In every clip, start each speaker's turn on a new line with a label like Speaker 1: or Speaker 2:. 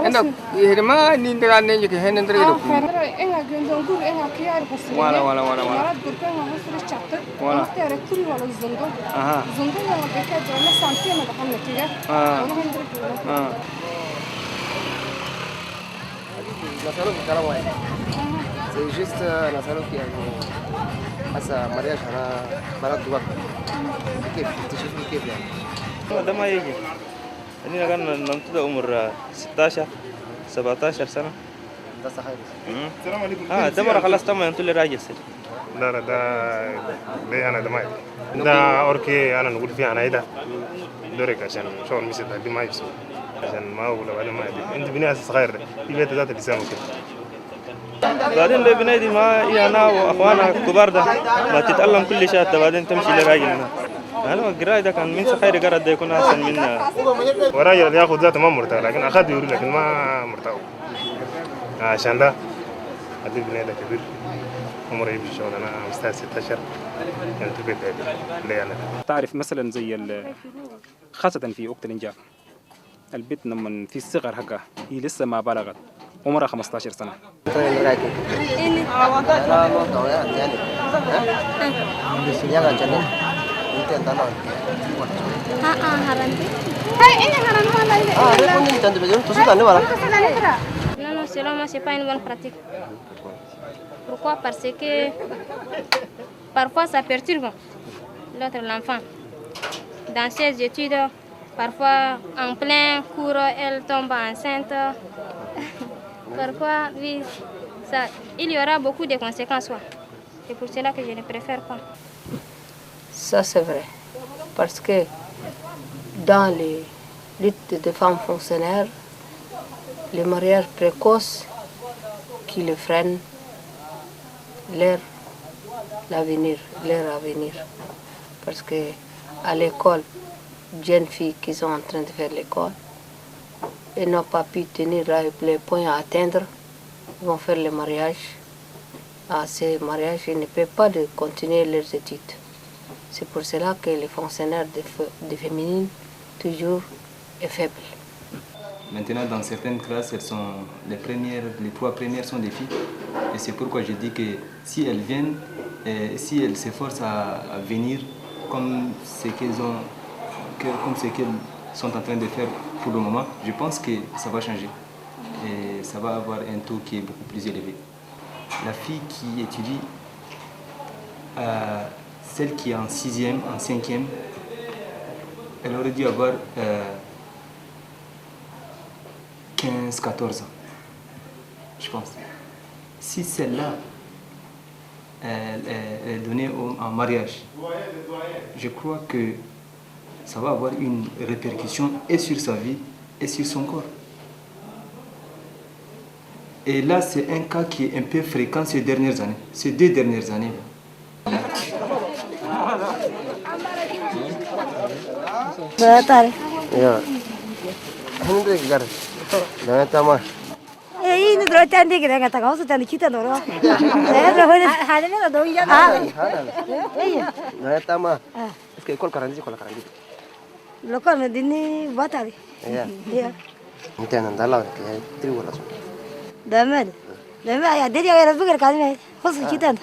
Speaker 1: Enda hirma ni ndra ne ke hen ndra do.
Speaker 2: Enga gendon gur enga kiyar bas.
Speaker 1: Wala.
Speaker 2: Marad gur kan ha sura chapter. Tere kuri wala zondo. Zondo wala beka dona santi na bakan netiga. Wala hendra.
Speaker 1: La salud cara ouais. C'est juste la salud qui est hasa mariage ana barat dua. كيف تشوف كيف يعني؟
Speaker 3: ده ما يجي. أنا كان نمتد عمر 16 17 سنة.
Speaker 1: ده صحيح.
Speaker 3: السلام عليكم. ده مرة خلاص تم ينتقل لراجل سر.
Speaker 4: لا ده أنا ده ما يجي. ده أوركي أنا نقول فيه أنا إيه ده. دورك عشان شغل مثل ده ما يسوي. عشان ما هو ولا ما يجي. أنت بني أساس صغير في بيت ذات اللسان وكده.
Speaker 3: بعدين لو بنادي ما أنا وأخوانا كبار ده ما تتعلم كل شيء بعدين تمشي لراجل. أنا القراية ده كان من صغير قرأت ده يكون أحسن منا.
Speaker 4: وراجل ياخذ ذاته ما مرتاح لكن أخذ يوري لكن ما مرتاح. عشان ده هذا بني ده كبير عمره يمشي شغل أنا مستعد 16 يعني تبيت ليه أنا.
Speaker 5: تعرف مثلا زي خاصة في وقت الإنجاب البنت لما في الصغر حقها هي لسه ما بلغت عمرها 15 سنة.
Speaker 6: Non, selon moi, ce n'est pas une bonne pratique. Pourquoi? Parce que parfois ça perturbe l'enfant. Dans ses études, parfois en plein cours, elle tombe enceinte. Parfois, oui, il y aura beaucoup de conséquences. C'est pour cela que je ne préfère pas.
Speaker 7: Ça, c'est vrai. Parce que dans les luttes des femmes fonctionnaires, les mariages précoces qui les freinent leur avenir. Parce que à l'école, jeunes filles qui sont en train de faire l'école et n'ont pas pu tenir les points à atteindre, ils vont faire le mariage. À ces mariages, ils ne peuvent pas continuer leurs études. C'est pour cela que les fonctionnaires de féminines, toujours, est faible.
Speaker 8: Maintenant, dans certaines classes, les 3 premières sont des filles. Et c'est pourquoi je dis que si elles viennent, si elles s'efforcent à venir comme ce qu'elles sont en train de faire pour le moment, je pense que ça va changer. Et ça va avoir un taux qui est beaucoup plus élevé. La fille qui étudie, celle qui est en 6e, en 5e, elle aurait dû avoir 15-14 ans, je pense. Si celle-là est donnée en mariage, je crois que ça va avoir une répercussion et sur sa vie et sur son corps. Et là, c'est un cas qui est un peu fréquent ces 2 dernières années.
Speaker 9: Daman ya deri ya razbugar kadime hosu kitan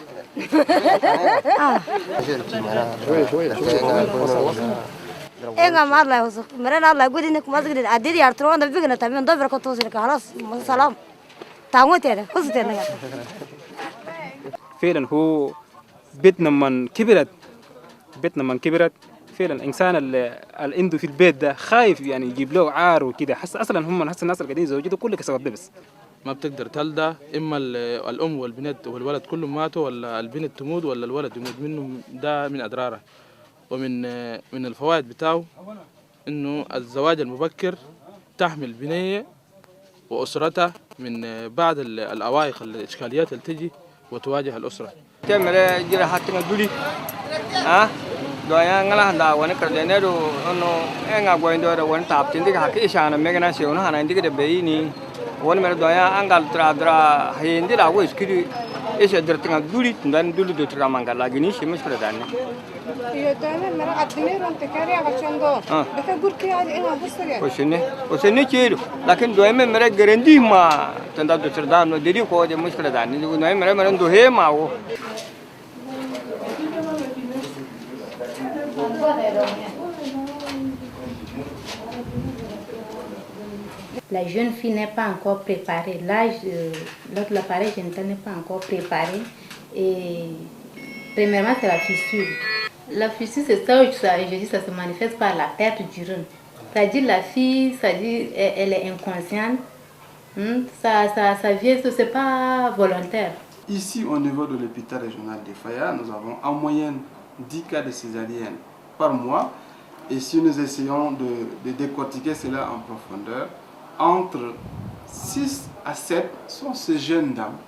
Speaker 9: enga marla hosu merana la gudine kumazgide adiri artro da bigna tamen da berko tosir ka خلاص salam tamote hosu tena
Speaker 5: فعلا هو بيتنا من كبرت فعلا إنسان اللي عنده في البيت ده خايف يعني يجيب له عار وكده أصلا هم الناس اللي قاعدين يزوجوا كله كسبب ده بس
Speaker 10: ما بتقدر تلده إما الأم والبنت والولد كلهم ماتوا ولا البنت تموت ولا الولد يموت منهم ده من أضراره ومن الفوائد بتاعه إنه الزواج المبكر تحمي البنية وأسرتها من بعض العوائق الإشكاليات اللي تجي وتواجه الأسرة.
Speaker 1: تعمل جرا حتى دولي doya ngala handa wani kardene do ono enga goindo do wani taptin diga hakki shana megana se ono hana indiga de beini wani mer doya angal tra hindi la wo iskiri
Speaker 11: إيش أدرتنا دولي تندان دولي دوترا مانغالا جنيش مشكلة داني.
Speaker 2: يدانا مرا أدمير أنت كاري عشاندو. بتقول كي هذا إنها هسه.
Speaker 11: وسني كيلو لكن دوائما مرا جرندي ما تندان دوترا دانو ديري كوا دي مشكلة داني. دوائما مرا مرندو هي ما هو.
Speaker 12: La jeune fille n'est pas encore préparée. L'âge de l'appareil génital n'est pas encore préparé. Et premièrement, c'est la fissure. La fissure, c'est ça, je dis, ça se manifeste par la perte d'urine. C'est-à-dire la fille, elle est inconsciente. Ça vient, c'est pas volontaire.
Speaker 13: Ici, au niveau de l'hôpital régional de Faya, nous avons en moyenne 10 cas de césarienne par mois. Et si nous essayons de décortiquer cela en profondeur, entre 6 à 7 sont ces jeunes dames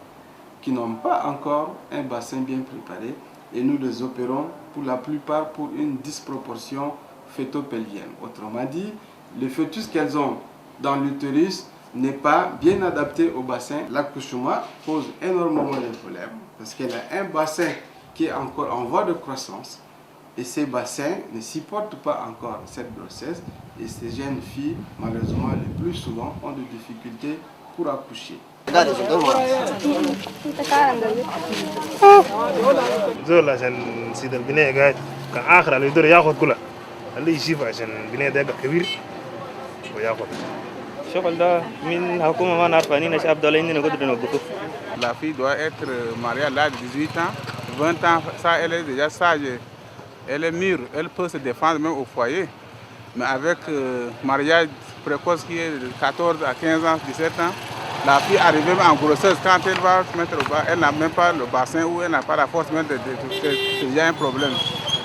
Speaker 13: qui n'ont pas encore un bassin bien préparé et nous les opérons pour la plupart pour une disproportion fœto-pelvienne. Autrement dit, le fœtus qu'elles ont dans l'utérus n'est pas bien adapté au bassin. L'accouchement pose énormément de problèmes parce qu'elle a un bassin qui est encore en voie de croissance et ces bassins ne supportent pas encore cette grossesse et ces jeunes filles, malheureusement, le plus souvent, ont des difficultés pour accoucher.
Speaker 4: زول عشان سيد البناء قاعد كان آخر اللي يقدر ياخذ كلها اللي يشوف عشان البناء ده كبير وياخذ.
Speaker 3: الشغل ده من حكومة ما نعرف عنين شعب دولة عندنا قدر نوقفه.
Speaker 14: La fille doit être mariée à l'âge de 18 ans, 20 ans, ça elle est déjà sage, elle est mûre, elle peut se défendre même au foyer. Mais avec mariage précoce qui est de 14 à 15 ans, 17 ans, la fille arrivée en grossesse, quand elle va se mettre au bas, elle n'a même pas le bassin ou elle n'a pas la force même c'est déjà un problème.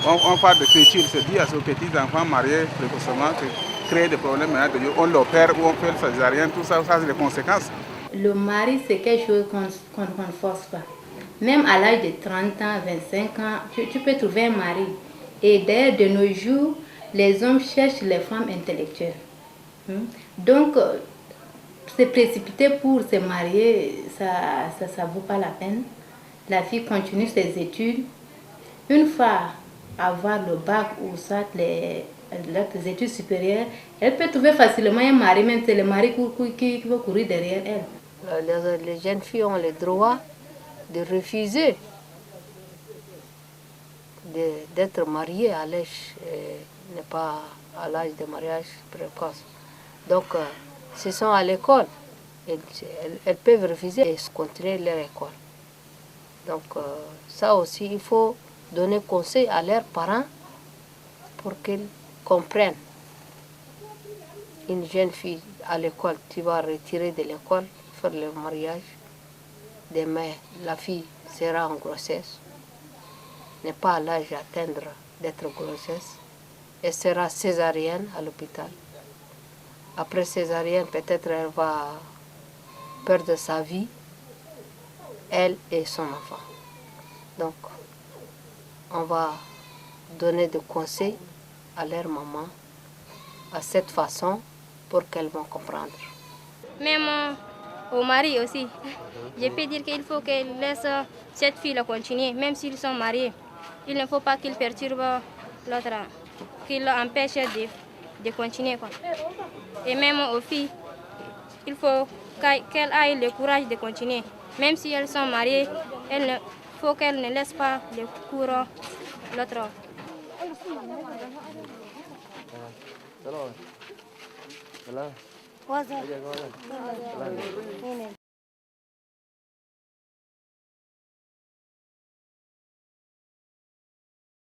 Speaker 14: On parle de fétile, c'est dit à ces petits enfants mariés précocement que créer des problèmes, on l'opère ou on fait le césarien, tout ça, ça c'est les conséquences.
Speaker 12: Le mari, c'est quelque chose qu'on ne force pas. Même à l'âge de 30 ans, 25 ans, tu peux trouver un mari. Et d'ailleurs, de nos jours, les hommes cherchent les femmes intellectuelles. Donc, se précipiter pour se marier, ça vaut pas la peine. La fille continue ses études. Une fois avoir le bac ou soit les études supérieures, elle peut trouver facilement un mari, même c'est le mari qui va courir derrière elle.
Speaker 7: Les jeunes filles ont le droit de refuser d'être mariées à l'âge, n'est pas à l'âge de mariage précoce. Donc, s'ils sont à l'école, elles peuvent refuser et continuer leur école. Donc, ça aussi, il faut donner conseil à leurs parents pour qu'ils comprennent. Une jeune fille à l'école, tu vas retirer de l'école, faire le mariage. Demain, la fille sera en grossesse, n'est pas à l'âge d'atteindre d'être grossesse, elle sera césarienne à l'hôpital. Après césarienne, peut-être elle va perdre sa vie, elle et son enfant. Donc, on va donner des conseils à leur maman à cette façon pour qu'elles vont comprendre.
Speaker 6: Même au mari aussi, je peux dire qu'il faut qu'elle laisse cette fille continuer, même s'ils sont mariés. Il ne faut pas qu'il perturbe l'autre, qu'il l'empêche de continuer, quoi. Et même aux filles, il faut qu'elles aient le courage de continuer. Même si elles sont mariées, il faut qu'elles ne laissent pas le cours l'autre.
Speaker 1: Salam.